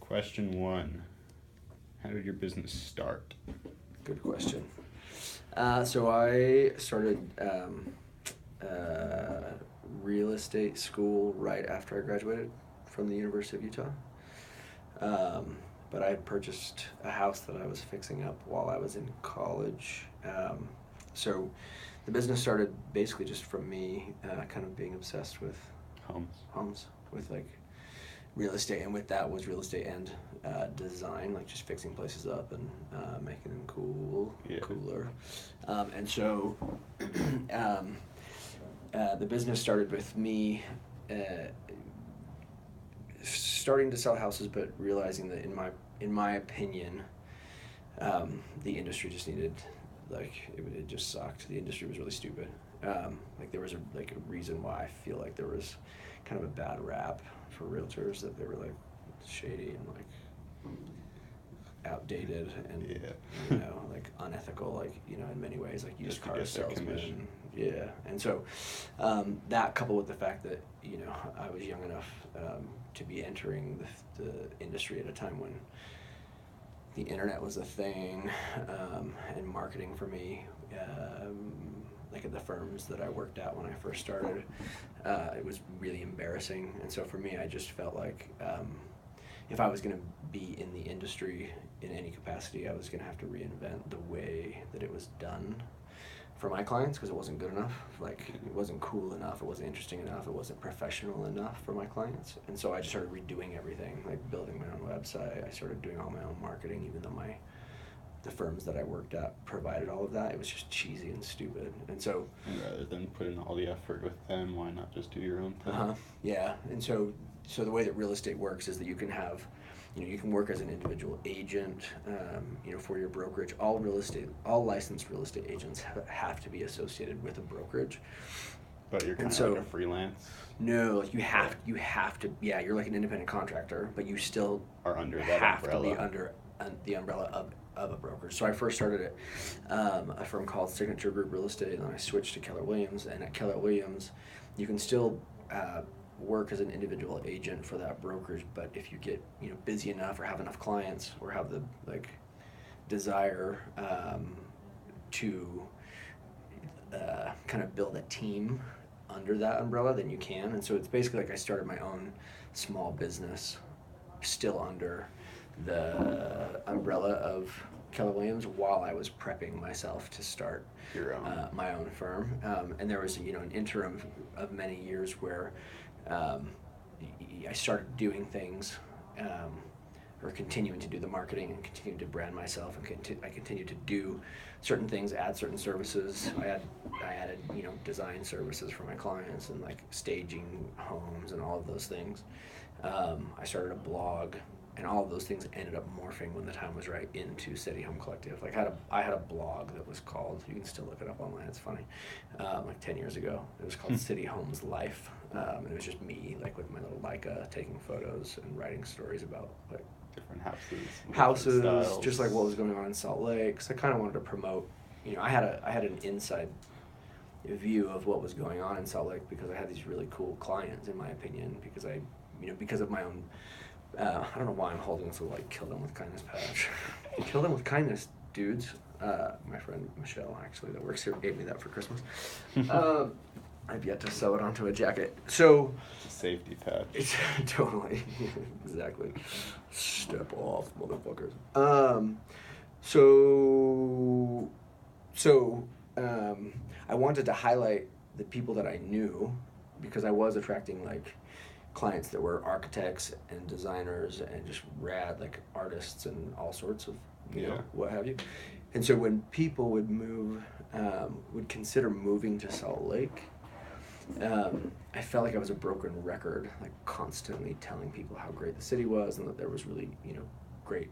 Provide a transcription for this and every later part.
Question 1. How did your business start? Good question. So I started real estate school right after I graduated from the University of Utah. But I had purchased a house that I was fixing up while I was in college. So the business started basically just from me kind of being obsessed with homes, with like real estate, and with that was real estate and design, like just fixing places up and making them cooler. And so the business started with me starting to sell houses, but realizing that in my opinion, the industry just needed, like, it just sucked. The industry was really stupid. Like there was a reason why I feel like there was kind of a bad rap for realtors, that they were like shady and like outdated and you know, like unethical, like, you know, in many ways, like used car salesmen. Yeah. And so that, coupled with the fact that, you know, I was young enough to be entering the industry at a time when the internet was a thing, and marketing for me, like at the firms that I worked at when I first started, it was really embarrassing. And so for me, I just felt like if I was going to be in the industry in any capacity, I was going to have to reinvent the way that it was done for my clients, because it wasn't good enough. Like, it wasn't cool enough, it wasn't interesting enough, it wasn't professional enough for my clients. And so I just started redoing everything, like building my own website. I started doing all my own marketing, even though the firms that I worked at provided all of that. It was just cheesy and stupid. And so, rather than put in all the effort with them, why not just do your own thing? Yeah. And so the way that real estate works is that you can have, you know, you can work as an individual agent, you know, for your brokerage. All licensed real estate agents have to be associated with a brokerage. But you're kind of like a freelance? No, like you have to, yeah, you're like an independent contractor, but you still are under that have umbrella. To be under the umbrella of a brokerage. So I first started at a firm called Signature Group Real Estate, and then I switched to Keller Williams. And at Keller Williams, you can still work as an individual agent for that brokerage, but if you get, you know, busy enough or have enough clients or have the like desire to kind of build a team under that umbrella, then you can. And so it's basically like I started my own small business still under the umbrella of Keller Williams while I was prepping myself to start your own my own firm. And there was, you know, an interim of many years where I started doing things, or continuing to do the marketing and continuing to brand myself, and I continued to do certain things, add certain services. I added, you know, design services for my clients and like staging homes and all of those things. I started a blog, and all of those things ended up morphing when the time was right into City Home Collective. Like I had a blog that was called, you can still look it up online, it's funny, like 10 years ago. It was called City Homes Life, and it was just me, like with my little Leica, taking photos and writing stories about like different houses, just like what was going on in Salt Lake. Because I kind of wanted to promote, you know, I had an inside view of what was going on in Salt Lake because I had these really cool clients, in my opinion, because because of my own, I don't know why I'm holding this little like kill them with kindness patch. Kill them with kindness, dudes. My friend Michelle, actually, that works here, gave me that for Christmas. I've yet to sew it onto a jacket. So it's a safety patch. It's totally exactly. Step off, motherfuckers. I wanted to highlight the people that I knew, because I was attracting like clients that were architects and designers and just rad like artists and all sorts of, you know, what have you. And so when people would would consider moving to Salt Lake, I felt like I was a broken record, like constantly telling people how great the city was and that there was really, you know, great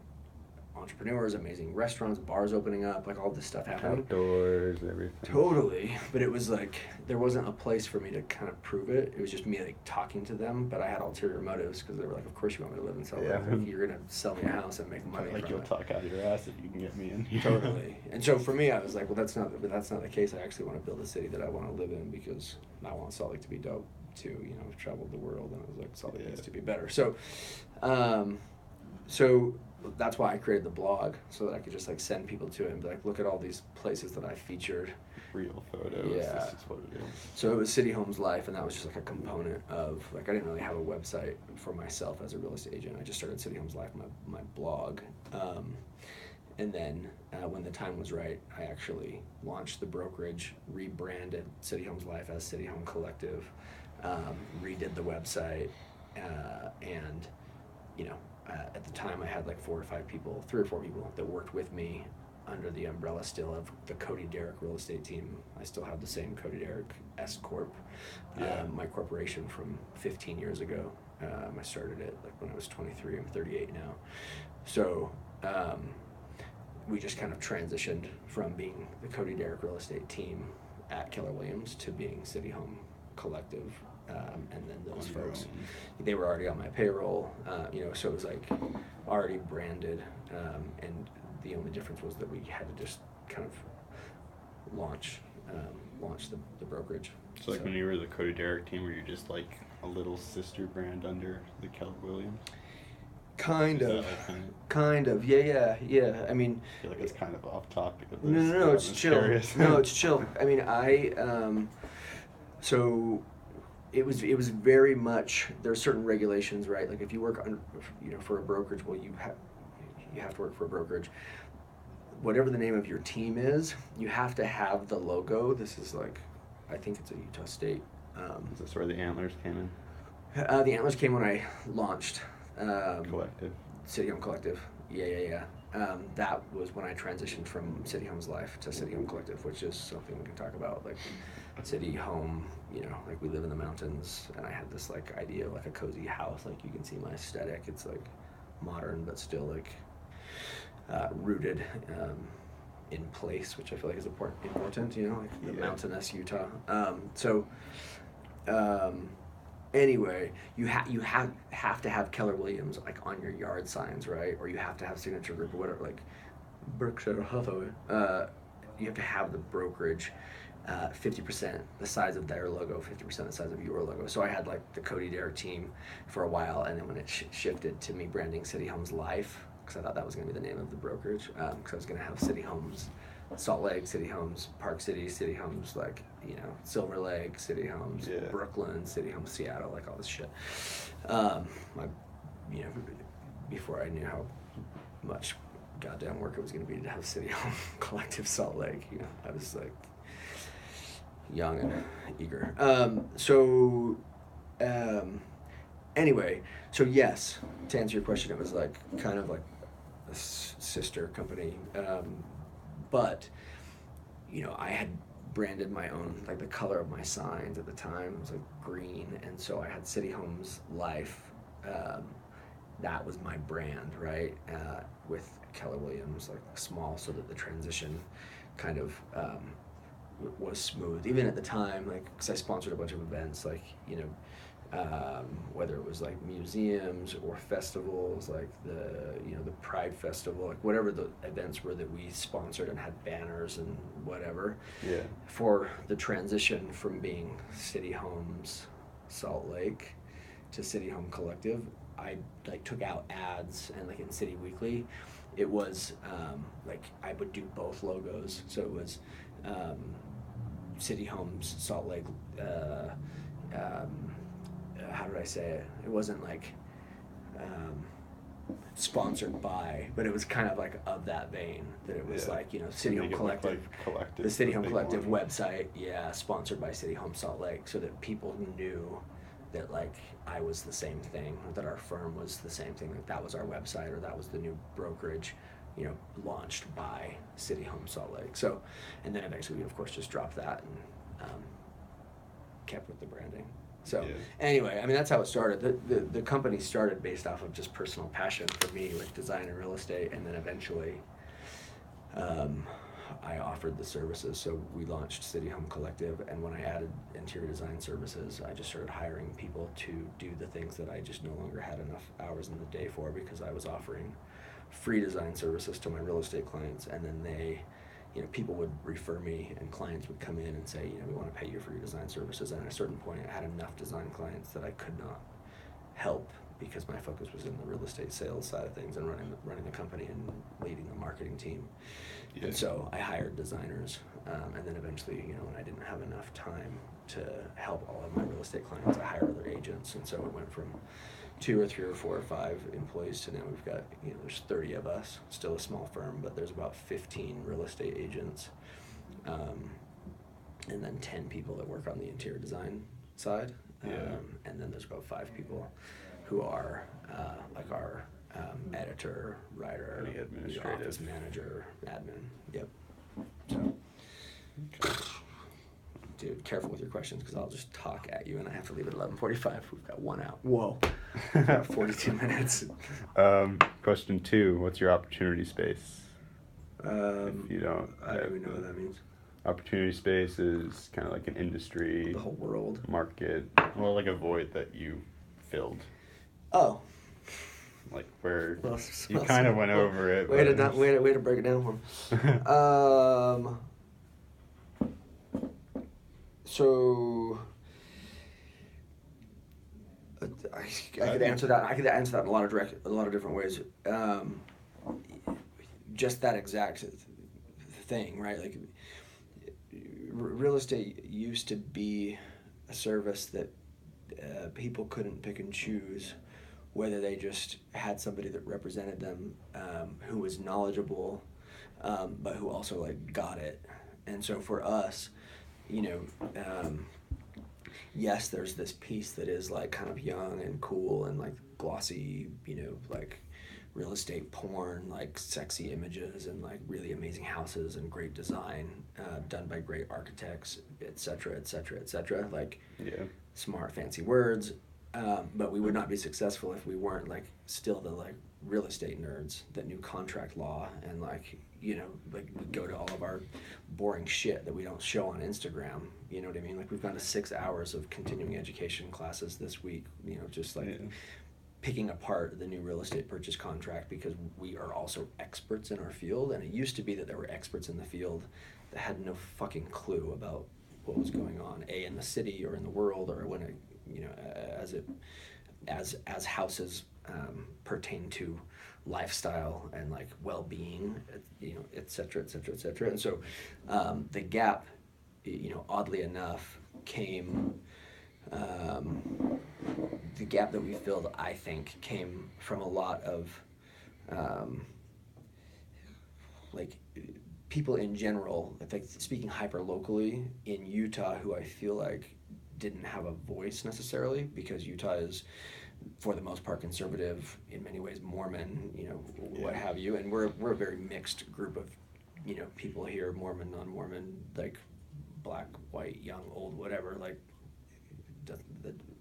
entrepreneurs, amazing restaurants, bars opening up, like all this stuff happening. Outdoors, everything. Totally. But it was like, there wasn't a place for me to kind of prove it. It was just me like talking to them, but I had ulterior motives because they were like, of course you want me to live in Salt Lake. Like, you're going to sell me a house and make money like from you'll it. talk out of your ass if you can get me in here. Totally. And so for me, I was like, well, that's not the case. I actually want to build a city that I want to live in because I want Salt Lake to be dope too. You know, I've traveled the world and I was like, Salt Lake needs to be better. So, so that's why I created the blog, so that I could just like send people to it and be like, look at all these places that I featured. Real photos. Yeah. This is what it is. So it was City Homes Life, and that was just like a component of, like, I didn't really have a website for myself as a real estate agent. I just started City Homes Life, my blog. And then when the time was right, I actually launched the brokerage, rebranded City Homes Life as City Home Collective, redid the website, and, you know, at the time I had like 3 or 4 people that worked with me under the umbrella still of the Cody Derrick real estate team. I still have the same Cody Derrick S Corp, my corporation from 15 years ago. I started it like when I was 23. I'm 38 now. So we just kind of transitioned from being the Cody Derrick real estate team at Keller Williams to being City Home Collective. And then those folks, they were already on my payroll, you know, so it was like already branded, and the only difference was that we had to just kind of launch the brokerage. So like when you were the Cody Derrick team, were you just like a little sister brand under the Keller Williams? Kind of, yeah. I mean, I feel like it's kind of off topic of this. No, it's chill. Curious. No, it's chill. I mean, so it was very much, there are certain regulations, right? Like if you work on, you know, for a brokerage, well, you have to work for a brokerage. Whatever the name of your team is, you have to have the logo. This is like, I think it's a Utah State. Is this where the antlers came in? The antlers came when I launched Collective. City Home Collective. Yeah. That was when I transitioned from City Homes Life to City Home Collective, which is something we can talk about. Like City Home, you know, like we live in the mountains, and I had this like idea of like a cozy house. Like you can see my aesthetic. It's like modern, but still like rooted in place, which I feel like is important. You know, like the mountainous Utah. Anyway, you have to have Keller Williams like on your yard signs, right? Or you have to have Signature Group or whatever, like Berkshire Hathaway. You have to have the brokerage 50% the size of their logo, 50% the size of your logo. So I had like the Cody Derrick team for a while, and then when it shifted to me branding City Homes Life, because I thought that was going to be the name of the brokerage, because I was going to have City Homes Salt Lake, City Homes Park City, City Homes like, you know, Silver Lake, City Homes Brooklyn, City Homes Seattle, like all this shit. You know, before I knew how much goddamn work it was going to be to have City Home Collective Salt Lake, you know, I was like young and eager. Anyway, so yes, to answer your question, it was like kind of like a sister company. But, you know, I had branded my own, like the color of my signs at the time was like green, and so I had City Homes Life. That was my brand, right? With Keller Williams, like small, so that the transition kind of was smooth. Even at the time, like, because I sponsored a bunch of events, like, you know, whether it was like museums or festivals, like the Pride Festival, like whatever the events were that we sponsored and had banners and whatever. Yeah. For the transition from being City Homes Salt Lake to City Home Collective, I like took out ads, and like in City Weekly, it was like I would do both logos. So it was City Homes Salt Lake. How did I say it? It wasn't like sponsored by, but it was kind of like of that vein, that it was like, you know, City Home Collective, the City Home Collective website, sponsored by City Home Salt Lake, so that people knew that like I was the same thing, that our firm was the same thing, like that was our website, or that was the new brokerage, you know, launched by City Home Salt Lake. So, and then eventually we of course just dropped that and kept with the branding. So anyway, I mean, that's how it started. The company started based off of just personal passion for me with design and real estate, and then eventually I offered the services. So we launched City Home Collective, and when I added interior design services, I just started hiring people to do the things that I just no longer had enough hours in the day for, because I was offering free design services to my real estate clients, and then they, you know, people would refer me, and clients would come in and say, you know, we want to pay you for your design services. And at a certain point, I had enough design clients that I could not help because my focus was in the real estate sales side of things and running the company and leading the marketing team. Yeah. And so I hired designers, and then eventually, when I didn't have enough time to help all of my real estate clients, I hired other agents, and so it went from 2 or 3 or 4 or 5 employees to now we've got, there's 30 of us, still a small firm, but there's about 15 real estate agents, and then 10 people that work on the interior design side, and then there's about 5 people who are like our editor, writer, office manager, admin. Yep. So, dude, careful with your questions because I'll just talk at you and I have to leave at 11:45. We've got 1 out. Whoa. 42 minutes. Question 2, what's your opportunity space? If you don't... I don't even know what that means. Opportunity space is kind of like an industry... The whole world. Market. Well, like a void that you filled. Oh. Like where you kind of went over it. Way to break it down for him. So I could answer that. I could answer that in a lot of different ways. Just that exact thing, right? Like real estate used to be a service that people couldn't pick and choose whether they just had somebody that represented them who was knowledgeable, but who also like got it. And so for us, yes, there's this piece that is like kind of young and cool and like glossy, like real estate porn, like sexy images and like really amazing houses and great design done by great architects, et cetera, like smart, fancy words. But we would not be successful if we weren't like still the like real estate nerds that knew contract law and like like we go to all of our boring shit that we don't show on Instagram. You know what I mean? Like we've gone to 6 hours of continuing education classes this week. Just like picking apart the new real estate purchase contract because we are also experts in our field. And it used to be that there were experts in the field that had no fucking clue about what was going on, in the city or in the world or when it. As houses pertain to lifestyle and like well-being, et cetera. And so the gap, oddly enough, came. The gap that we filled, I think, came from a lot of like people in general, like speaking hyper locally in Utah, who I feel like didn't have a voice necessarily because Utah is for the most part conservative, in many ways Mormon, what have you, and we're a very mixed group of people here, Mormon, non-Mormon, like black, white, young, old, whatever, like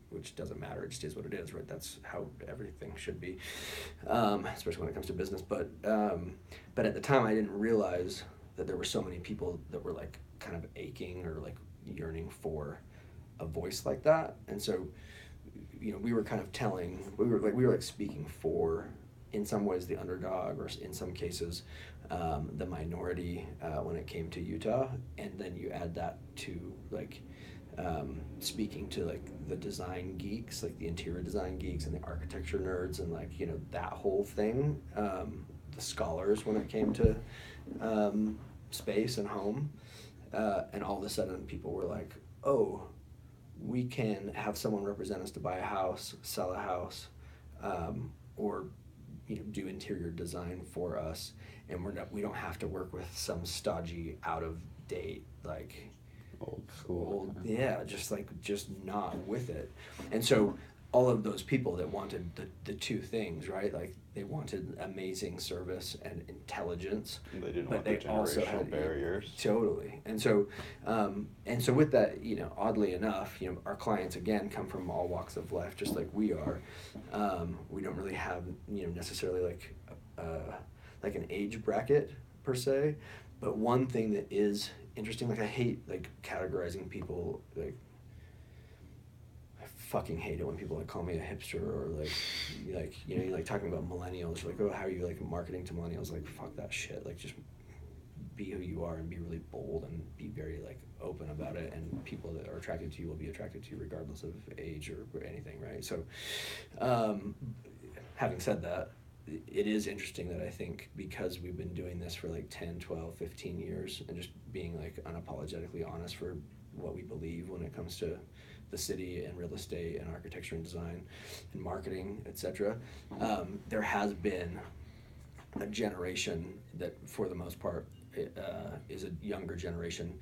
which doesn't matter, it just is what it is, right? That's how everything should be, especially when it comes to business. But at the time I didn't realize that there were so many people that were like kind of aching or like yearning for a voice like that. And so we were kind of we were speaking for, in some ways, the underdog, or in some cases the minority when it came to Utah. And then you add that to like speaking to like the design geeks, like the interior design geeks and the architecture nerds and like that whole thing, the scholars when it came to space and home, and all of a sudden people were like, oh, we can have someone represent us to buy a house, sell a house, or do interior design for us, and we don't have to work with some stodgy, out of date, like old school. Just not with it. And so all of those people that wanted the two things, right? Like they wanted amazing service and intelligence, they didn't want the generational barriers. Totally. And so with that, oddly enough, our clients again come from all walks of life, just like we are. We don't really have necessarily like an age bracket per se, but one thing that is interesting, like I hate like categorizing people, like I fucking hate it when people like call me a hipster or like talking about millennials, like, oh, how are you like marketing to millennials? Like, fuck that shit, like just be who you are and be really bold and be very like open about it, and people that are attracted to you will be attracted to you regardless of age or anything, right? So having said that, it is interesting that I think because we've been doing this for like 10, 12, 15 years and just being like unapologetically honest for what we believe when it comes to the city and real estate and architecture and design and marketing, etc. There has been a generation that, for the most part, is a younger generation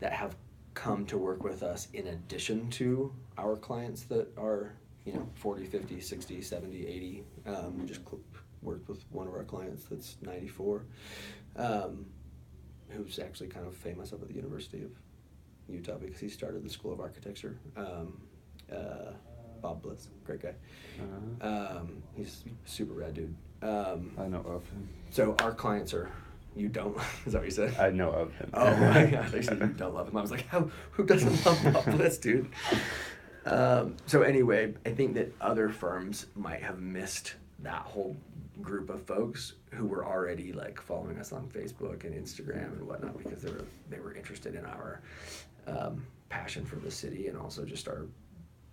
that have come to work with us in addition to our clients that are, 40, 50, 60, 70, 80. Just worked with one of our clients that's 94, who's actually kind of famous up at the University of Utah because he started the School of Architecture. Bob Bliss, great guy. He's a super rad dude. I know of him. So our clients are, you don't, is that what you said? I know of him. Oh my gosh, I said you don't love him. I was like, who doesn't love Bob Bliss, dude? So anyway, I think that other firms might have missed that whole group of folks who were already like following us on Facebook and Instagram and whatnot because they were interested in our passion for the city and also just our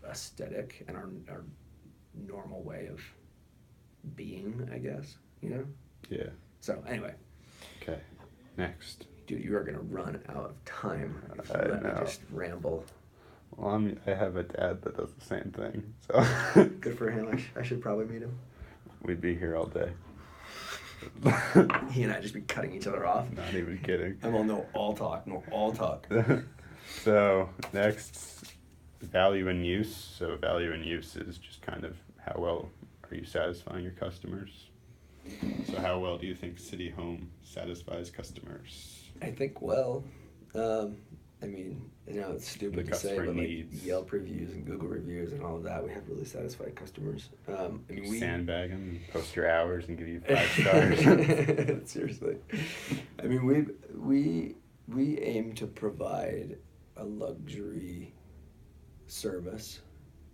aesthetic and our normal way of being, I guess, Yeah. So anyway. Okay. Next. Dude, you are gonna run out of time if you I let me know. just ramble. Well, I have a dad that does the same thing, so. Good for him. I should probably meet him. We'd be here all day. He and I just be cutting each other off. Not even kidding. I'm all no all talk. So next, value and use. So value and use is just kind of how well are you satisfying your customers? So how well do you think City Home satisfies customers? I think I mean, it's stupid The to say, customer but needs. like Yelp reviews and Google reviews and all of that, we have really satisfied customers. I mean, we Sandbag them and post your hours and give you 5 stars. Seriously. I mean, we aim to provide a luxury service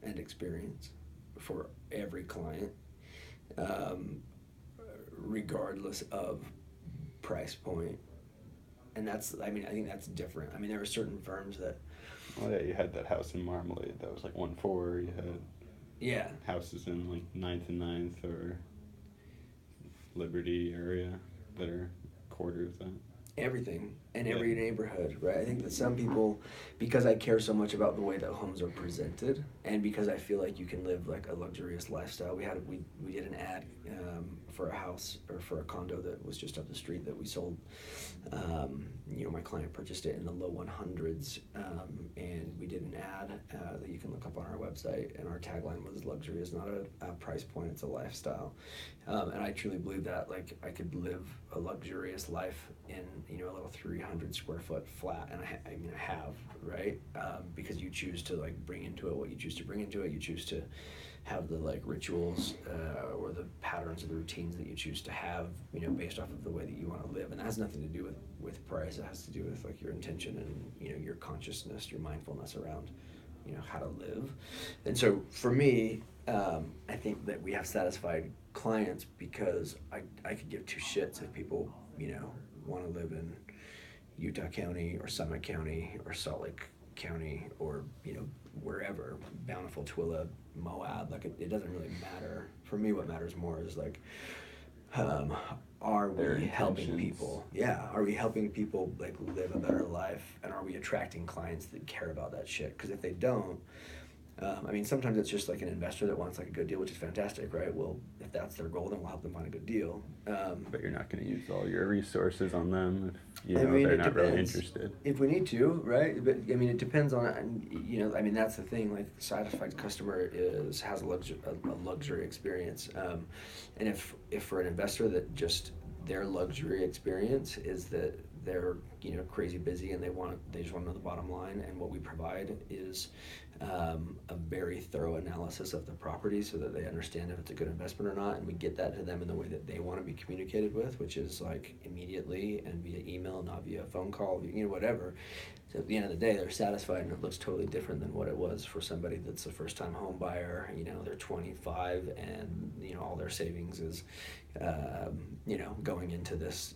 and experience for every client, regardless of price point. And I think that's different. I mean, there are certain firms that... Oh yeah, you had that house in Marmalade that was like 1.4. You had houses in like 9th and 9th or Liberty area that are a quarter of that. Everything in every neighborhood, right? I think that some people, because I care so much about the way that homes are presented, and because I feel like you can live like a luxurious lifestyle. We did an ad for a house or for a condo that was just up the street that we sold. My client purchased it in the low 100s, and we did an ad that you can look up on our website. And our tagline was "Luxury is not a price point; it's a lifestyle." And I truly believe that, like, I could live a luxurious life in a little 300 square foot flat, and I have, right? Because you choose to like bring into it what you choose to bring into it. You choose to have the like rituals or the patterns or the routines that you choose to have, based off of the way that you want to live, and that has nothing to do with price. It has to do with like your intention and your consciousness, your mindfulness around how to live. And so for me, I think that we have satisfied clients because I could give two shits if people want to live in Utah County or Summit County or Salt Lake County or wherever, Bountiful, Twilla, Moab. Like it doesn't really matter. For me, what matters more is like, are we helping people? Yeah, are we helping people like live a better life, and are we attracting clients that care about that shit? Because if they don't, sometimes it's just like an investor that wants like a good deal, which is fantastic, right? Well, if that's their goal, then we'll help them find a good deal. But you're not going to use all your resources on them if they're not depends. really interested. If we need to, right? But it depends on it. That's the thing. Like, satisfied customer has a luxury experience, and if for an investor that just their luxury experience is that they're crazy busy and they just want to know the bottom line, and what we provide is a very thorough analysis of the property so that they understand if it's a good investment or not, and we get that to them in the way that they want to be communicated with, which is like immediately and via email, not via phone call, whatever. So at the end of the day, they're satisfied, and it looks totally different than what it was for somebody that's a first-time home buyer. They're 25 and all their savings is going into this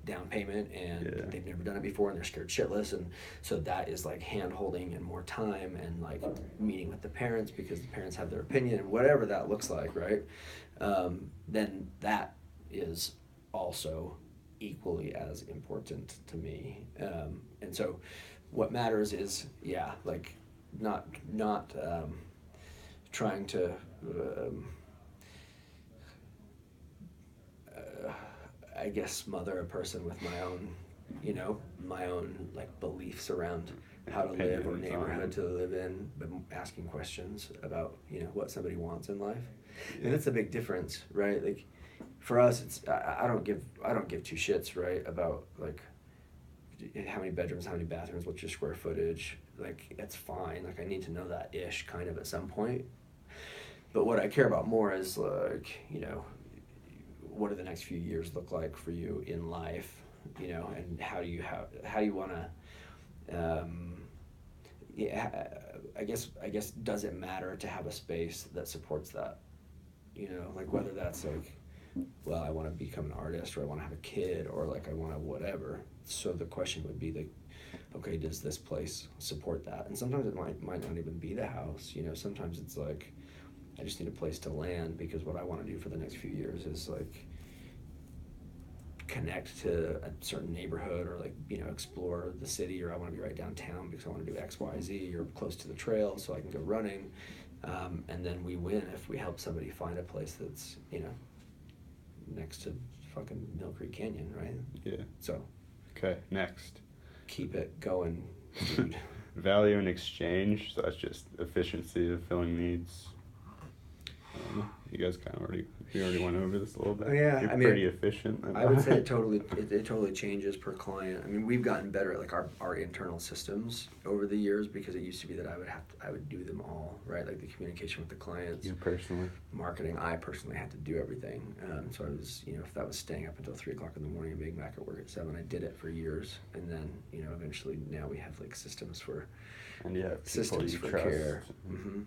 down payment, and they've never done it before, and they're scared shitless, and so that is like hand holding and more time and like meeting with the parents because the parents have their opinion and whatever that looks like, right? Then that is also equally as important to me, and so what matters is like not trying to I guess smother a person with my own like beliefs around how to live or neighborhood to live in, but asking questions about what somebody wants in life. And that's a big difference, right? Like for us, it's I don't give two shits, right, about like how many bedrooms, how many bathrooms, what's your square footage. Like it's fine, like I need to know that ish kind of at some point, but what I care about more is like what do the next few years look like for you in life, and how do you want to I guess does it matter to have a space that supports that, like whether that's like, well, I want to become an artist, or I want to have a kid, or like I want to whatever. So the question would be like, okay, does this place support that? And sometimes it might not even be the house, sometimes it's like I just need a place to land, because what I want to do for the next few years is like connect to a certain neighborhood, or like explore the city, or I want to be right downtown because I want to do XYZ, or close to the trail so I can go running, and then we win if we help somebody find a place that's next to fucking Mill Creek Canyon, right? Yeah. So okay, next, keep it going, dude. Value in exchange, so that's just efficiency of filling needs. You guys we already went over this a little bit. Yeah, You're pretty efficient. I would say it totally changes per client. I mean, we've gotten better at like our internal systems over the years, because it used to be that I would do them all, right? Like the communication with the clients. You personally? Marketing, I personally had to do everything. So I was, if that was staying up until 3 o'clock in the morning and being back at work at 7, I did it for years. And then, eventually now we have like systems for care. Mm-hmm.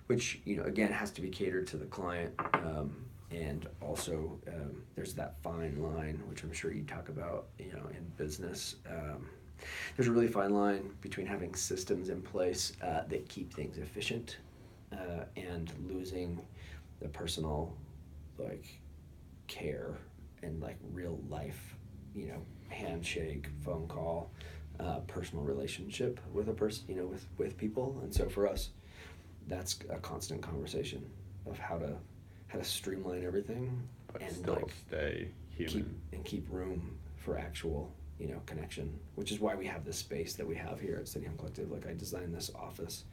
Which, again, has to be catered to the client. And also, there's that fine line, which I'm sure you talk about, in business. There's a really fine line between having systems in place that keep things efficient and losing the personal, like, care and, like, real life, handshake, phone call, personal relationship with a person, with people. And so for us, that's a constant conversation of how to streamline everything, but and still like stay human keep room for actual connection, which is why we have this space that we have here at City Home Collective. Like I designed this office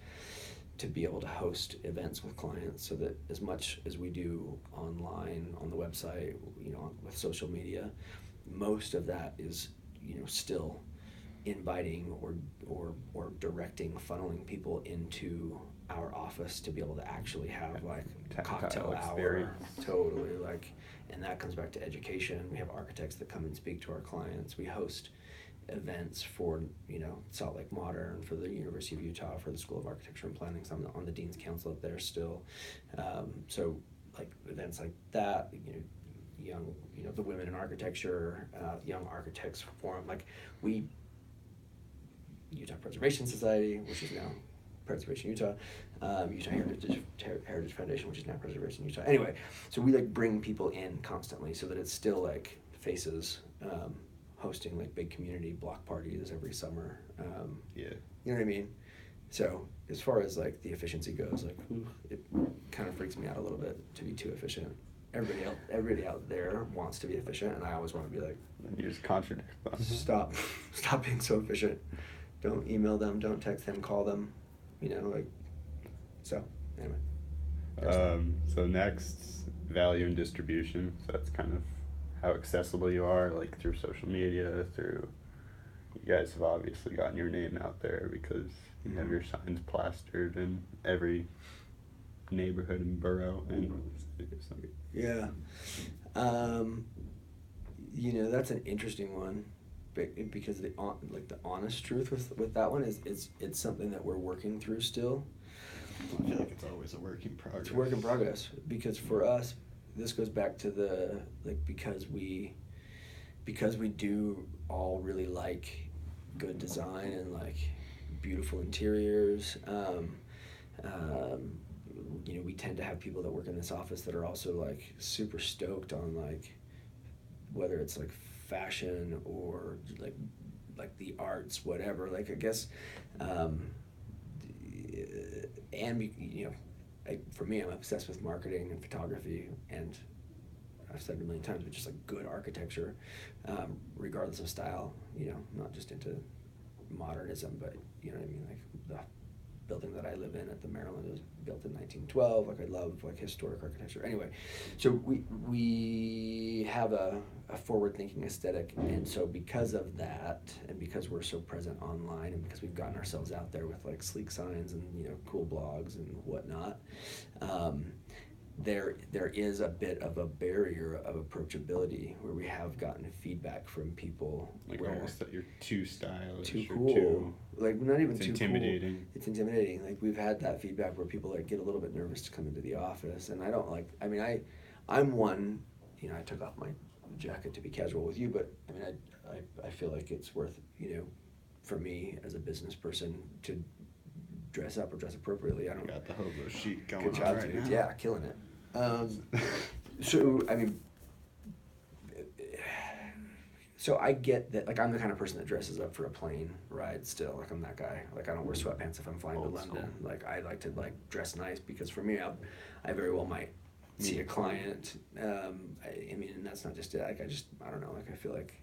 to be able to host events with clients, so that as much as we do online on the website, with social media, most of that is still inviting or directing, funneling people into our office to be able to actually have like cocktail hour. Totally, like, and that comes back to education. We have architects that come and speak to our clients. We host events for Salt Lake Modern, for the University of Utah, for the School of Architecture and Planning. So I'm on the Dean's Council up there still. So like events like that, young, the Women in Architecture, Young Architects Forum, like Utah Preservation Society, which is now Preservation Utah, Utah Heritage Foundation, which is now Preservation Utah. Anyway, so we like bring people in constantly, so that it's still like faces, hosting like big community block parties every summer. You know what I mean? So as far as like the efficiency goes, like it kind of freaks me out a little bit to be too efficient. Everybody out there wants to be efficient, and I always want to be like, you just contradict them. Stop being so efficient. Don't email them, don't text them, call them, so anyway. So next, value and distribution. So that's kind of how accessible you are, like through social media, you guys have obviously gotten your name out there because you have your signs plastered in every neighborhood and borough and yeah. That's an interesting one, because the honest truth with that one is it's something that we're working through still. I feel like it's always a work in progress. It's a work in progress, because for us, this goes back to because we because we do all really like good design and like beautiful interiors, you know, we tend to have people that work in this office that are also like super stoked on like whether it's like fashion or like the arts, whatever. Like I guess, and you know, for me, I'm obsessed with marketing and photography, and I've said it a million times, but just like good architecture, regardless of style. You know, not just into modernism, but you know what I mean. Like the building that I live in at the Maryland was built in 1912. Like I love like historic architecture. Anyway, so we have a forward-thinking aesthetic, and so because of that, and because we're so present online, and because we've gotten ourselves out there with like sleek signs and you know cool blogs and whatnot, there is a bit of a barrier of approachability where we have gotten feedback from people like almost that you're too stylish, too or cool, too, like not even it's too intimidating. cool. It's intimidating. Like we've had that feedback where people like get a little bit nervous to come into the office, and I don't like. I mean, I'm one. You know, I took off my jacket to be casual with you, but I mean, I feel like it's worth, you know, for me as a business person to dress up or dress appropriately. I don't Got the hobo chic going good job, on right dude. now. Yeah, killing it. So I mean, so I get that. Like I'm the kind of person that dresses up for a plane ride. Still, like I'm that guy. Like I don't wear sweatpants if I'm flying Old to London. school. Like I like to like dress nice because for me, I very well might see a client. I mean, and that's not just it. Like I don't know. Like I feel like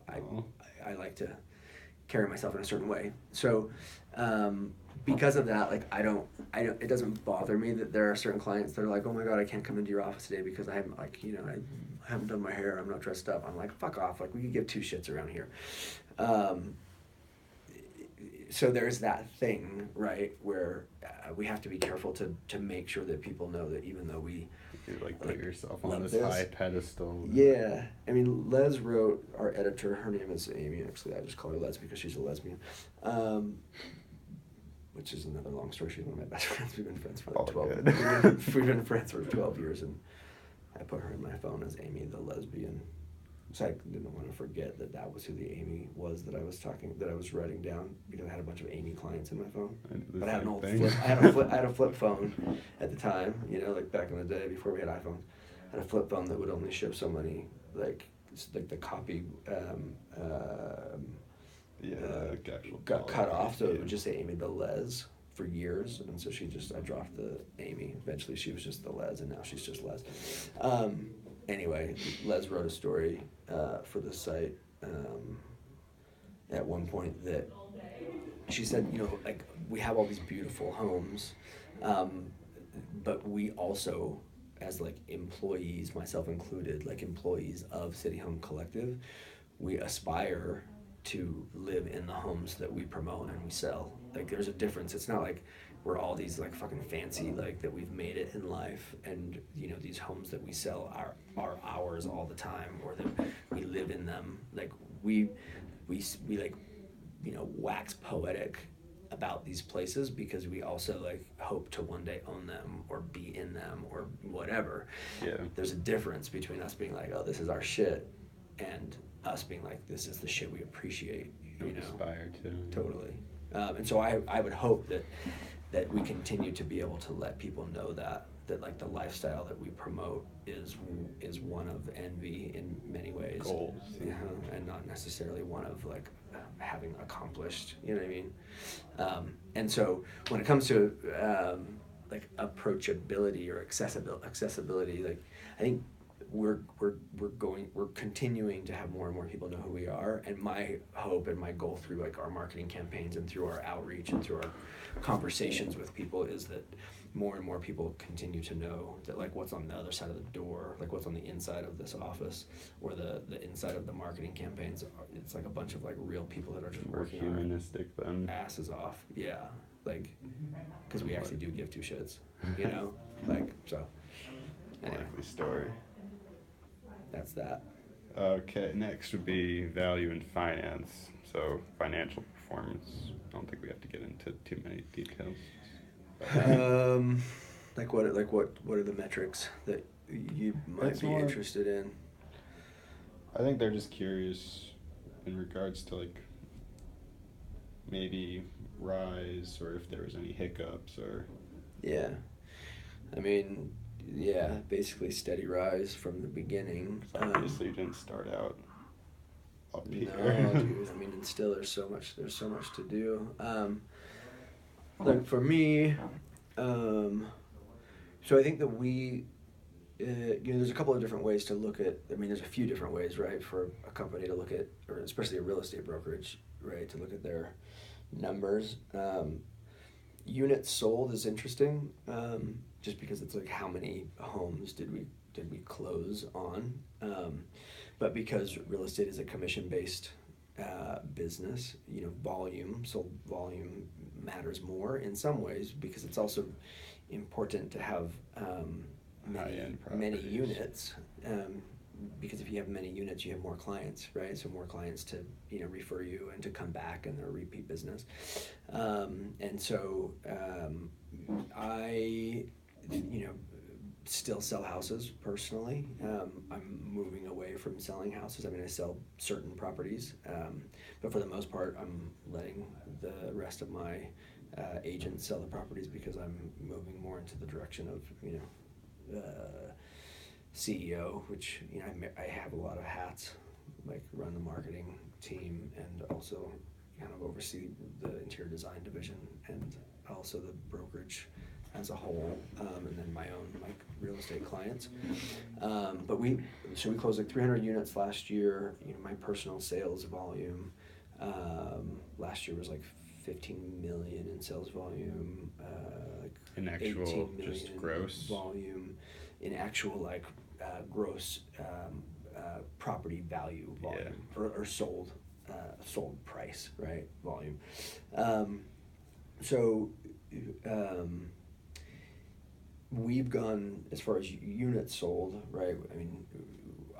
I like to carry myself in a certain way. So, because of that, like I don't, it doesn't bother me that there are certain clients that are like, oh my God, I can't come into your office today because I haven't like, you know, I haven't done my hair, I'm not dressed up. I'm like, fuck off. Like we can give two shits around here. So there's that thing, right, where we have to be careful to make sure that people know that even though we You like put yourself on this high pedestal. Yeah, I mean, Les wrote, our editor, her name is Amy, actually, I just call her Les because she's a lesbian, which is another long story. She's one of my best friends. We've been friends for like 12 we've been friends for 12 years, and I put her in my phone as Amy the lesbian. So I didn't want to forget that was who the Amy was that I was writing down, because I had a bunch of Amy clients in my phone. But I had an old flip. I had a flip phone at the time, you know, like back in the day before we had iPhones. I had a flip phone that would only show so many, like the copy got cut off, so it would just say Amy the Les for years, and so I dropped the Amy. Eventually she was just the Les, and now she's just Les. Anyway, Les wrote a story for the site at one point that she said, you know, like we have all these beautiful homes, but we also, as like employees, myself included, like employees of City Home Collective, we aspire to live in the homes that we promote and we sell. Like there's a difference. It's not like we're all these like fucking fancy, like that we've made it in life, and you know these homes that we sell are ours all the time, or that we live in them. Like we like, you know, wax poetic about these places because we also like hope to one day own them or be in them or whatever. Yeah. There's a difference between us being like, oh, this is our shit, and us being like, this is the shit we appreciate. You know, aspire to. Totally. And so I would hope that we continue to be able to let people know that like the lifestyle that we promote is one of envy in many ways. Goals. Yeah, and not necessarily one of like having accomplished, you know what I mean? And so when it comes to like approachability or accessibility, like I think we're continuing to have more and more people know who we are, and my hope and my goal through like our marketing campaigns and through our outreach and through our conversations with people is that more and more people continue to know that like what's on the other side of the door, like what's on the inside of this office or the inside of the marketing campaigns, it's like a bunch of like real people that are just More working humanistic than asses off. Yeah, like because we actually do give two shits, you know, like so. Anyway. Likely story. That's that. Okay, next would be value in finance. So financial performance. I don't think we have to get into too many details. Like what are the metrics that you might be interested in? I think they're just curious in regards to like maybe rise or if there was any hiccups or. Yeah. I mean, yeah, basically steady rise from the beginning. Obviously, you didn't start out up here. No, dude. I mean, and still, there's so much to do. Like for me, so I think that we, there's a couple of different ways to look at. I mean, there's a few different ways, right, for a company to look at, or especially a real estate brokerage, right, to look at their numbers. Units sold is interesting, just because it's like how many homes did we close on, but because real estate is a commission-based business, sold volume matters more in some ways because it's also important to have many units. Because if you have many units, you have more clients, right? So more clients to refer you and to come back, and they're repeat business. And so I still sell houses personally. I'm moving away from selling houses. I mean, I sell certain properties, but for the most part, I'm letting the rest of my agents sell the properties because I'm moving more into the direction of CEO, which I have a lot of hats, like run the marketing team and also kind of oversee the interior design division and also the brokerage as a whole, and then my own real estate clients. But we closed like 300 units last year. My personal sales volume last year was like 15 million in sales volume, like in actual 18 million just gross volume in actual gross property value volume, yeah. or sold price, right, volume. We've gone as far as units sold, right? I mean,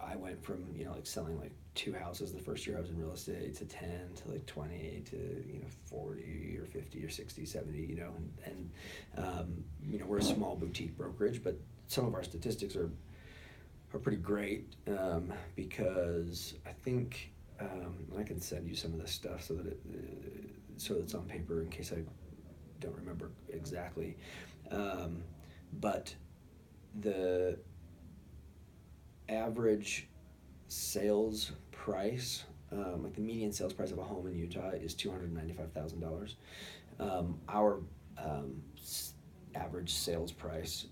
I went from selling like 2 houses the first year I was in real estate to 10 to like 20 to 40 or 50 or 60, 70, and we're a small boutique brokerage, but some of our statistics are pretty great, because I think I can send you some of this stuff so that it's on paper in case I don't remember exactly, but the average sales price, like the median sales price of a home in Utah is $295,000. Our average sales price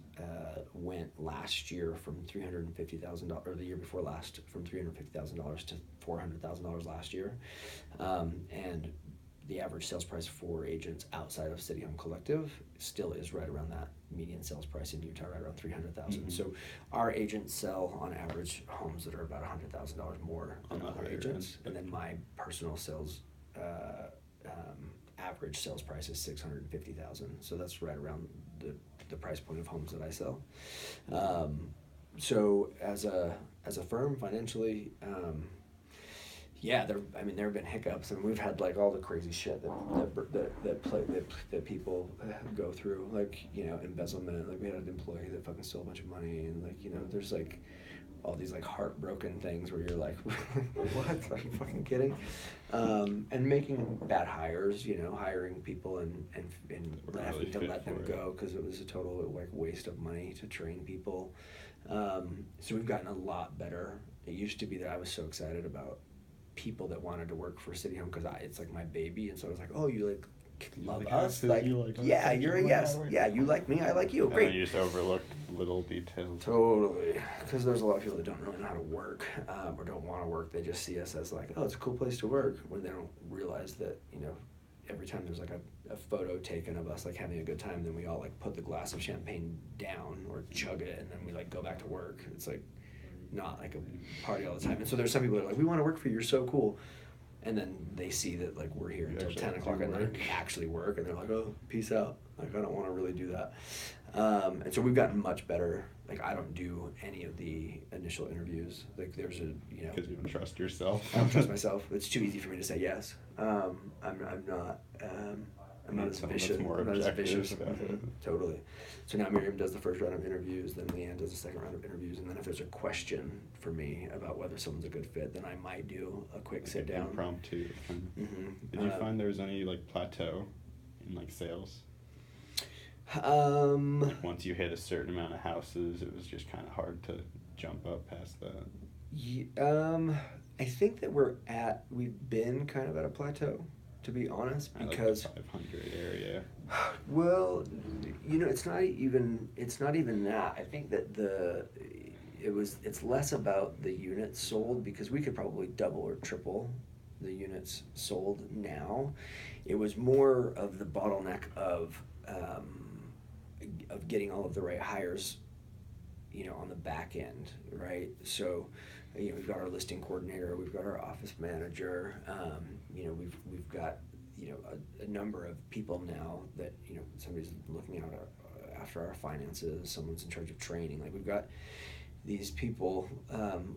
went last year from $350,000, or the year before last, from $350,000 to $400,000 last year, and the average sales price for agents outside of City Home Collective still is right around that median sales price in Utah, right around $300,000. Mm-hmm. So our agents sell on average homes that are about $100,000 more than other agents, and then my personal sales average sales price is $650,000. So that's right around the price point of homes that I sell. So as a firm financially, there have been hiccups, and we've had like all the crazy shit that people go through, like embezzlement. Like we had an employee that fucking stole a bunch of money, and there's like all these like heartbroken things where you're like, what? Are you fucking kidding? And making bad hires, hiring people and having to let them go because it was a total like waste of money to train people. So we've gotten a lot better. It used to be that I was so excited about people that wanted to work for City Home because it's like my baby, and so I was like, oh, you like love us, like yeah, you're a yes, yeah, you like me, I like you, great. And you just overlook little details. Totally, because there's a lot of people that don't really know how to work, or don't want to work. They just see us as like, oh, it's a cool place to work, when they don't realize that every time there's like a photo taken of us like having a good time, then we all like put the glass of champagne down or chug it, and then we like go back to work. It's like not like a party all the time. And so there's some people that are like, we want to work for you, you're so cool. And then they see that like we're here until 10 o'clock at night and actually work, and they're like, oh, peace out. Like I don't want to really do that. And so we've gotten much better. Like I don't do any of the initial interviews. Like there's because you don't trust yourself. I don't trust myself. It's too easy for me to say yes. I'm not. I'm not as Something that's vicious. more I'm not as objective vicious. about it. Totally. So now Miriam does the first round of interviews, then Leanne does the second round of interviews, and then if there's a question for me about whether someone's a good fit, then I might do a quick sit down. Impromptu. Mm-hmm. Did you find there was any like plateau in like sales? Like once you hit a certain amount of houses, it was just kind of hard to jump up past that. I think that we've been kind of at a plateau, to be honest, because like the 500 area. Well, it's not even that. I think that it's less about the units sold, because we could probably double or triple the units sold now. It was more of the bottleneck of getting all of the right hires, on the back end, right? So, we've got our listing coordinator, we've got our office manager, we've got a number of people now that somebody's looking out after our finances, someone's in charge of training. Like, we've got these people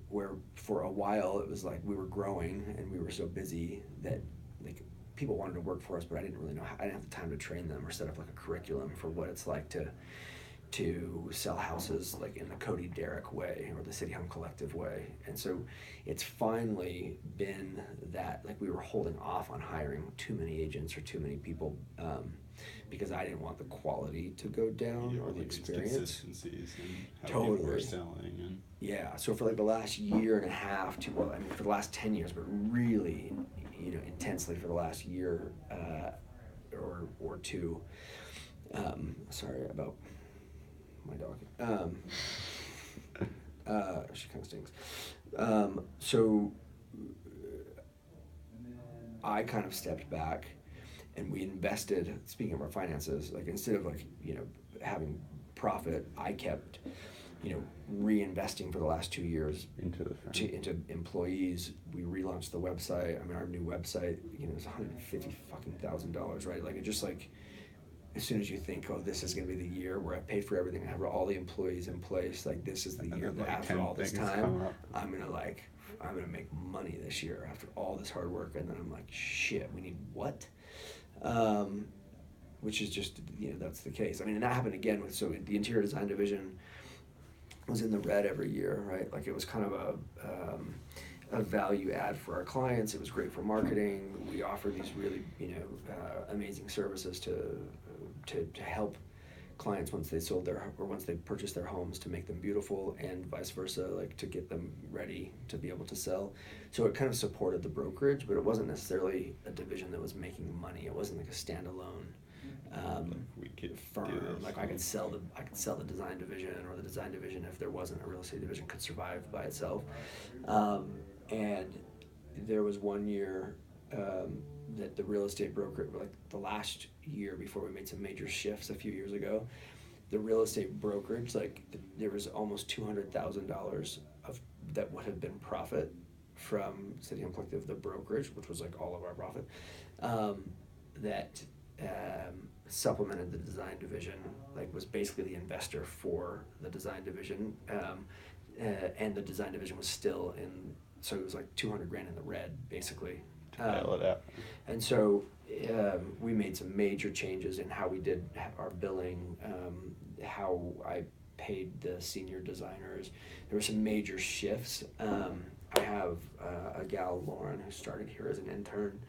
where for a while it was like we were growing and we were so busy that like people wanted to work for us, but I didn't really know I didn't have the time to train them or set up like a curriculum for what it's like to sell houses like in the Cody, Derrick way or the City Home Collective way. And so it's finally been that like we were holding off on hiring too many agents or too many people because I didn't want the quality to go down or the experience. Consistencies and how totally. people were selling. And yeah, so for like the last year and a half for the last 10 years, but really, intensely for the last year or two. Sorry about my dog. She kind of stinks. So I kind of stepped back and we invested, speaking of our finances, like instead of like, having profit, I kept, reinvesting for the last 2 years into the firm. into employees. We relaunched the website. I mean, our new website, it's $150,000, right? Like, it just like, as soon as you think, oh, this is going to be the year where I paid for everything, I have all the employees in place, like this is the year that after all this time, I'm going to make money this year after all this hard work. And then I'm like, shit, we need what? Which is just, that's the case. I mean, and that happened again so the interior design division was in the red every year, right? Like it was kind of a value add for our clients. It was great for marketing. We offered these really, amazing services to help clients once they sold once they purchased their homes, to make them beautiful, and vice versa, like to get them ready to be able to sell. So it kind of supported the brokerage, but it wasn't necessarily a division that was making money. It wasn't like a standalone we could firm. Like I could sell the design division, or the design division, if there wasn't a real estate division, could survive by itself. And there was one year that the real estate broker, like the last year before we made some major shifts a few years ago, the real estate brokerage, like there was almost $200,000 of that would have been profit from City Home Collective, the brokerage, which was like all of our profit, that supplemented the design division, like was basically the investor for the design division, and the design division was still in, so it was like $200,000 in the red basically. And so we made some major changes in how we did our billing, how I paid the senior designers. There were some major shifts. I have a gal, Lauren, who started here as an intern,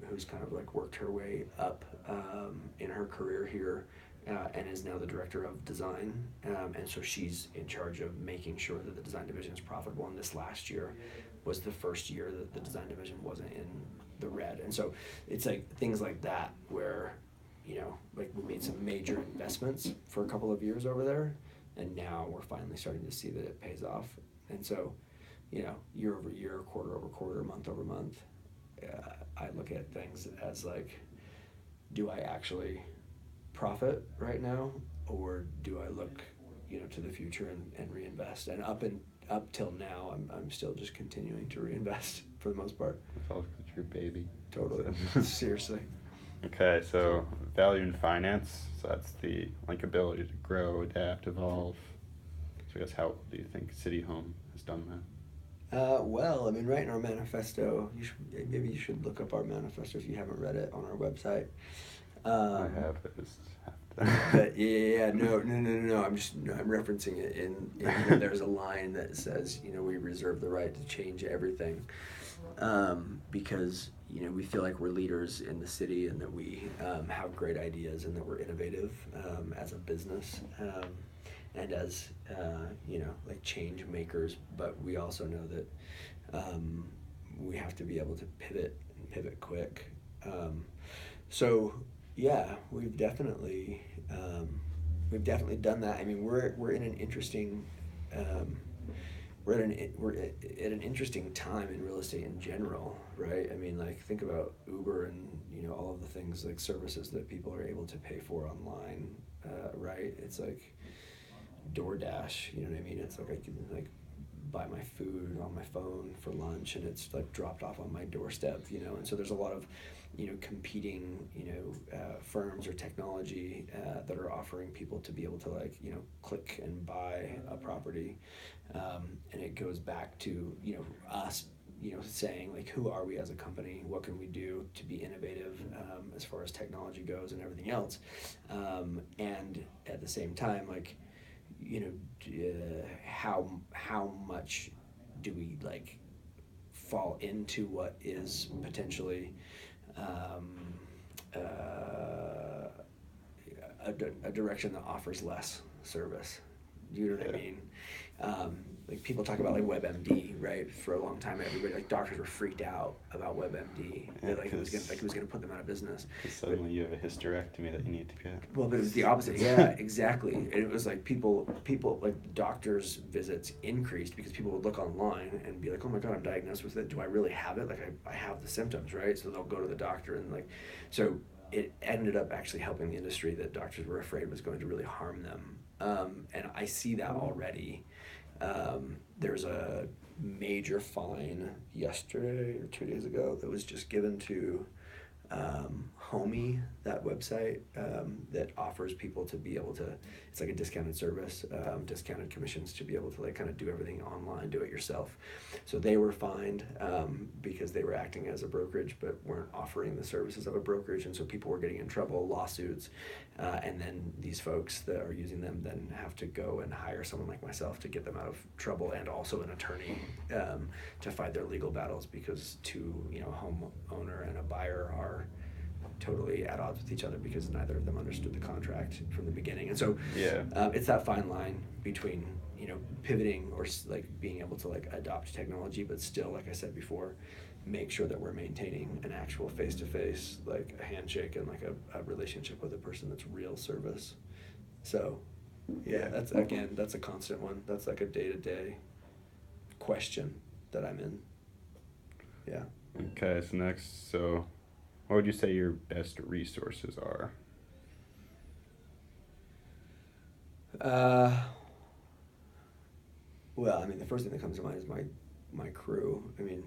who's kind of like worked her way up in her career here, and is now the director of design. And so she's in charge of making sure that the design division is profitable. And this last year was the first year that the design division wasn't in the red. And so it's like things like that where, like we made some major investments for a couple of years over there, and now we're finally starting to see that it pays off. And so, year over year, quarter over quarter, month over month, I look at things as like, do I actually profit right now, or do I look, to the future and reinvest? And up till now, I'm still just continuing to reinvest for the most part. It's all your baby. Totally. Seriously. Okay, so value in finance. So that's the ability to grow, adapt, evolve. So I guess how do you think City Home has done that? Well, I mean, right in our manifesto, maybe you should look up our manifesto if you haven't read it on our website. I have, I just have to. But no. I'm referencing it in there's a line that says, we reserve the right to change everything, because we feel like we're leaders in the city and that we have great ideas and that we're innovative as a business. And as like change makers, but we also know that we have to be able to pivot quick. So yeah, we've definitely done that. I mean, we're in an interesting we're at an interesting time in real estate in general, right? I mean, like, think about Uber and all of the things, like services that people are able to pay for online, right? It's like DoorDash, you know what I mean? It's like I can like buy my food on my phone for lunch and it's like dropped off on my doorstep, and so there's a lot of competing firms or technology that are offering people to be able to like click and buy a property, and it goes back to us saying like, who are we as a company, what can we do to be innovative as far as technology goes and everything else, and at the same time, like, how much do we like fall into what is potentially a direction that offers less service. You know what I mean? Like, people talk about like WebMD, right? For a long time, everybody, like, doctors were freaked out about WebMD. Yeah, Like, it was gonna put them out of business. Suddenly you have a hysterectomy that you need to get. Well, but it was the opposite. Yeah, exactly. And it was like people like, doctors' visits increased because people would look online and be like, oh my God, I'm diagnosed with it. Do I really have it? Like, I have the symptoms, right? So they'll go to the doctor and like, so it ended up actually helping the industry that doctors were afraid was going to really harm them. And I see that already. There's a major fine yesterday or 2 days ago that was just given to Homey, that website that offers people to be able to, it's like a discounted service, discounted commissions to be able to like kind of do everything online, do it yourself. So they were fined because they were acting as a brokerage but weren't offering the services of a brokerage, and so people were getting in trouble, lawsuits, and then these folks that are using them then have to go and hire someone like myself to get them out of trouble, and also an attorney to fight their legal battles, because homeowner and a buyer are totally at odds with each other because neither of them understood the contract from the beginning. And so it's that fine line between pivoting or like being able to like adopt technology, but still, like I said before, make sure that we're maintaining an actual face-to-face, like a handshake and like a relationship with a person that's real service. So that's a constant one. That's like a day-to-day question that I'm in. Yeah. Okay, so next, what would you say your best resources are? Well, I mean, the first thing that comes to mind is my crew. I mean,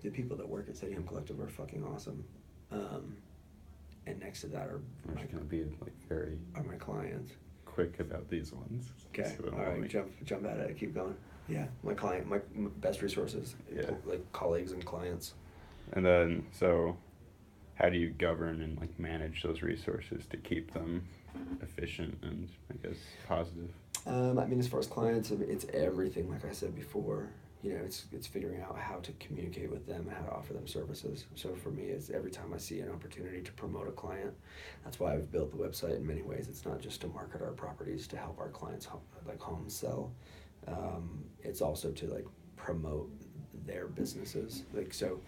the people that work at City Home Collective are fucking awesome. And next to that are going to be like very are my clients. Quick about these ones. Okay, So all right, jump at it. Keep going. Yeah, my best resources. Yeah. Like colleagues and clients. And then, so how do you govern and like manage those resources to keep them efficient and, I guess, positive? I mean, as far as clients, it's everything. Like I said before, it's figuring out how to communicate with them, how to offer them services. So for me, it's every time I see an opportunity to promote a client. That's why I've built the website in many ways. It's not just to market our properties to help our clients homes sell. It's also to like promote their businesses. Like, so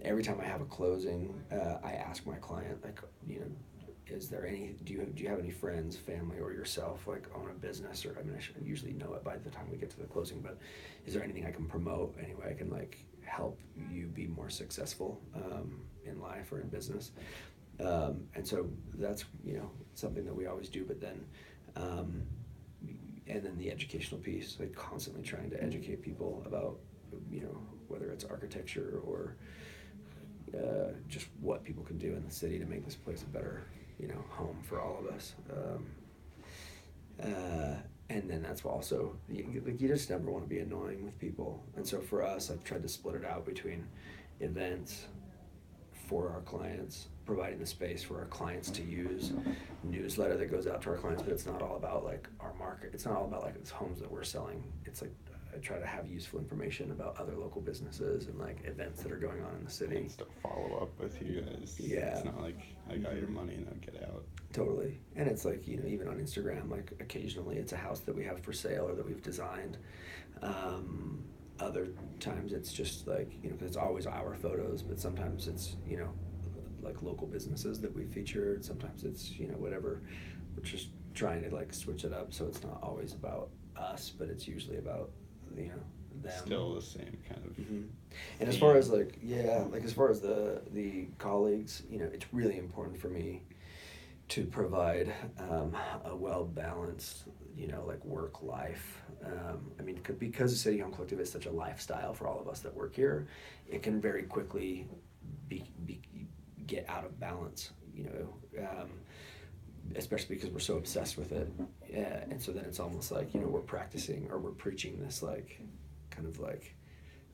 every time I have a closing, I ask my client, like, is there do you have any friends, family, or yourself like own a business? Or, I mean, I should usually know it by the time we get to the closing, but is there anything I can promote, any way I can like help you be more successful in life or in business? And so that's something that we always do. But then and then the educational piece, like constantly trying to educate people about whether it's architecture or just what people can do in the city to make this place a better home for all of us. And then that's also, you just never want to be annoying with people. And so for us, I've tried to split it out between events for our clients, providing the space for our clients to use, newsletter that goes out to our clients, but it's not all about like our market. It's not all about like it's homes that we're selling. It's like I try to have useful information about other local businesses and like events that are going on in the city. And to follow up with you guys. Yeah. It's not like I got your money and I'll get out. Totally. And it's like, even on Instagram, like occasionally it's a house that we have for sale or that we've designed. Other times it's just like, because it's always our photos, but sometimes it's, like local businesses that we featured. Sometimes it's, whatever. We're just trying to like switch it up so it's not always about us, but it's usually about, them. Still the same kind of. Mm-hmm. And as far as as far as the colleagues, it's really important for me to provide a well-balanced, like work life. Because the City Home Collective is such a lifestyle for all of us that work here, it can very quickly get out of balance, especially because we're so obsessed with it. And so then it's almost like, we're practicing or we're preaching this like kind of like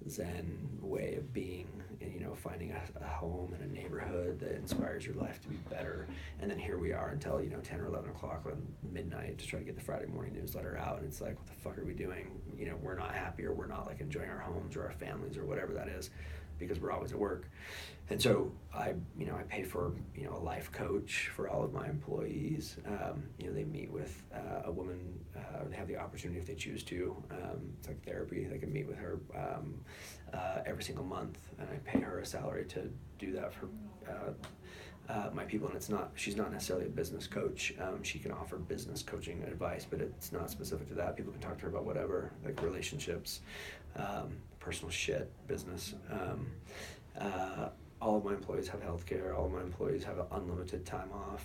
Zen way of being, and finding a home and a neighborhood that inspires your life to be better. And then here we are until 10 or 11 o'clock on midnight to try to get the Friday morning newsletter out, and it's like, what the fuck are we doing? We're not happy, or we're not like enjoying our homes or our families or whatever that is, because we're always at work. And so I pay for a life coach for all of my employees. They meet with a woman. They have the opportunity, if they choose to. It's like therapy. They can meet with her every single month, and I pay her a salary to do that for my people. And she's not necessarily a business coach. She can offer business coaching advice, but it's not specific to that. People can talk to her about whatever, like relationships, personal shit, business. All of my employees have health care. All of my employees have unlimited time off,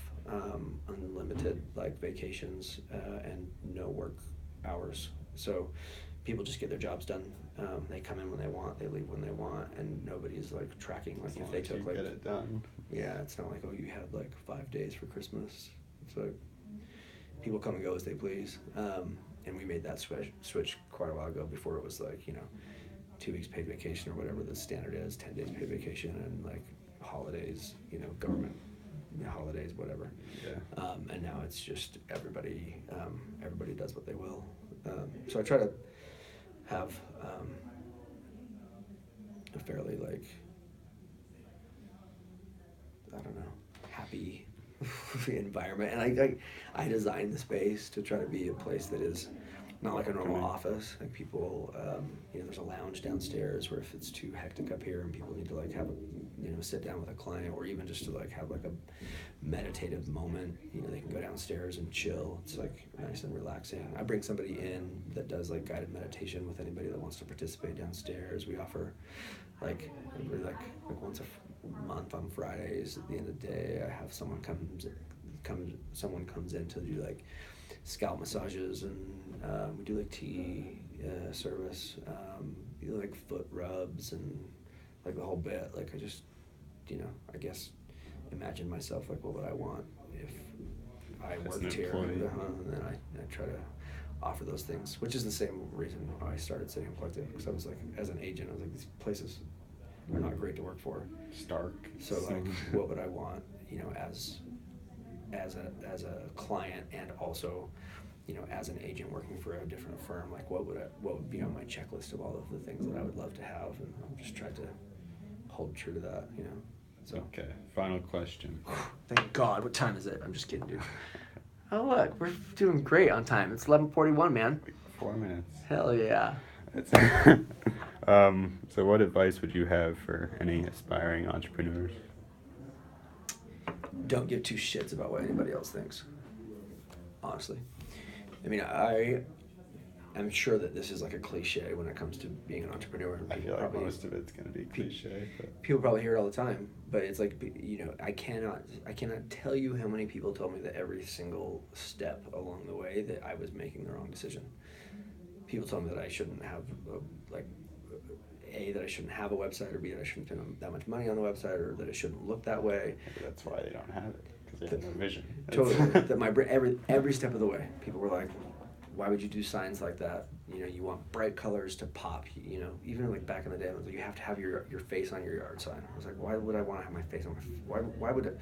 unlimited like vacations, and no work hours. So people just get their jobs done. They come in when they want, they leave when they want, and nobody's like tracking like if they took like. Get it done. Yeah, it's not like, oh, you had like 5 days for Christmas. It's like people come and go as they please. And we made that switch quite a while ago, before it was like 2 weeks paid vacation or whatever the standard is, 10 days paid vacation, and like holidays, government holidays, whatever. Yeah. And now it's just everybody does what they will. So I try to have a fairly like, I don't know, happy environment. And I designed the space to try to be a place that is not like a normal office. Like people, there's a lounge downstairs where if it's too hectic up here and people need to like have sit down with a client, or even just to like have like a meditative moment, they can go downstairs and chill. It's like nice and relaxing. I bring somebody in that does like guided meditation with anybody that wants to participate downstairs. We offer like once a month on Fridays at the end of the day, I have someone comes in to do like scalp massages, and we do like tea service, like foot rubs and like the whole bit. Like I just, I guess imagine myself like, what would I want if I worked here? And then I try to offer those things, which is the same reason why I started City Home Collective, because I was like, as an agent, I was like, these places are not great to work for. Stark. So like, what would I want, as a client, and also, as an agent working for a different firm, like what would be on my checklist of all of the things that I would love to have, and I'm just trying to hold true to that, So okay, final question. Thank God. What time is it? I'm just kidding, dude. Oh look, we're doing great on time. It's 11:41, man. 4 minutes. Hell yeah. So what advice would you have for any aspiring entrepreneurs? Don't give two shits about what anybody else thinks. Honestly. I'm sure that this is like a cliche when it comes to being an entrepreneur. I feel like most of it's going to be cliche. People probably hear it all the time, but it's like, I cannot tell you how many people told me that every single step along the way that I was making the wrong decision. People told me that I shouldn't have, that I shouldn't have a website, or B, that I shouldn't spend that much money on the website, or that it shouldn't look that way. Maybe that's why they don't have it, because they have no vision. Totally. That every step of the way, people were like, why would you do signs like that? You know, you want bright colors to pop. You know, even like back in the day, I was like, you have to have your face on your yard sign. I was like, why would I want to have my face on my? Why would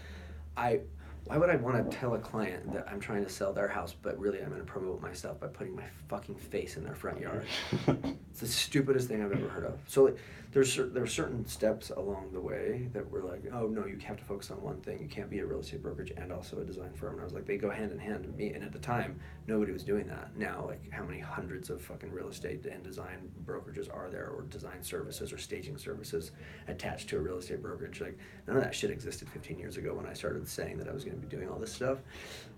why would I want to tell a client that I'm trying to sell their house, but really I'm going to promote myself by putting my fucking face in their front yard? It's the stupidest thing I've ever heard of. So like, there are certain steps along the way that were like, oh no, you have to focus on one thing. You can't be a real estate brokerage and also a design firm. And I was like, they go hand in hand to me. And at the time, nobody was doing that. Now, like, how many hundreds of fucking real estate and design brokerages are there, or design services or staging services attached to a real estate brokerage? Like, none of that shit existed 15 years ago when I started saying that I was going to be doing all this stuff.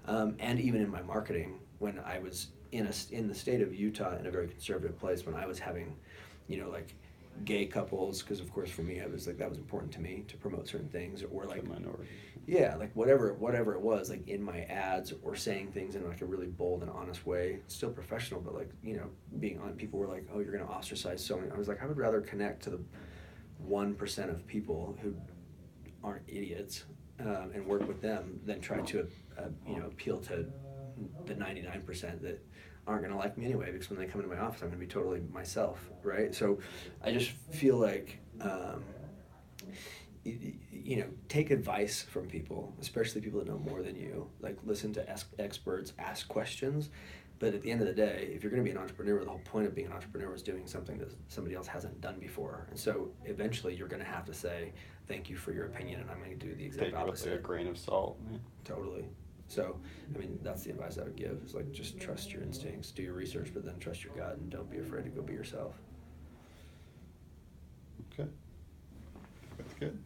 And even in my marketing, when I was in the state of Utah, in a very conservative place, when I was having, you know, like, gay couples, because of course for me, I was like, that was important to me to promote certain things, or like minority. Yeah, like whatever it was, like in my ads, or saying things in like a really bold and honest way, still professional, but like, you know, being on, people were like, oh, you're gonna ostracize so many. I was like, I would rather connect to the 1% of people who aren't idiots, and work with them, than try to you know, appeal to the 99% that aren't going to like me anyway, because when they come into my office, I'm going to be totally myself, right? So I just feel like, you know, take advice from people, especially people that know more than you. Like, listen to experts, ask questions. But at the end of the day, if you're going to be an entrepreneur, the whole point of being an entrepreneur is doing something that somebody else hasn't done before. And so eventually you're going to have to say, thank you for your opinion, and I'm going to do the exact opposite. Take it with a grain of salt. Yeah. Totally. So, I mean, that's the advice I would give, is like, just trust your instincts, do your research, but then trust your gut, and don't be afraid to go be yourself. Okay. That's good.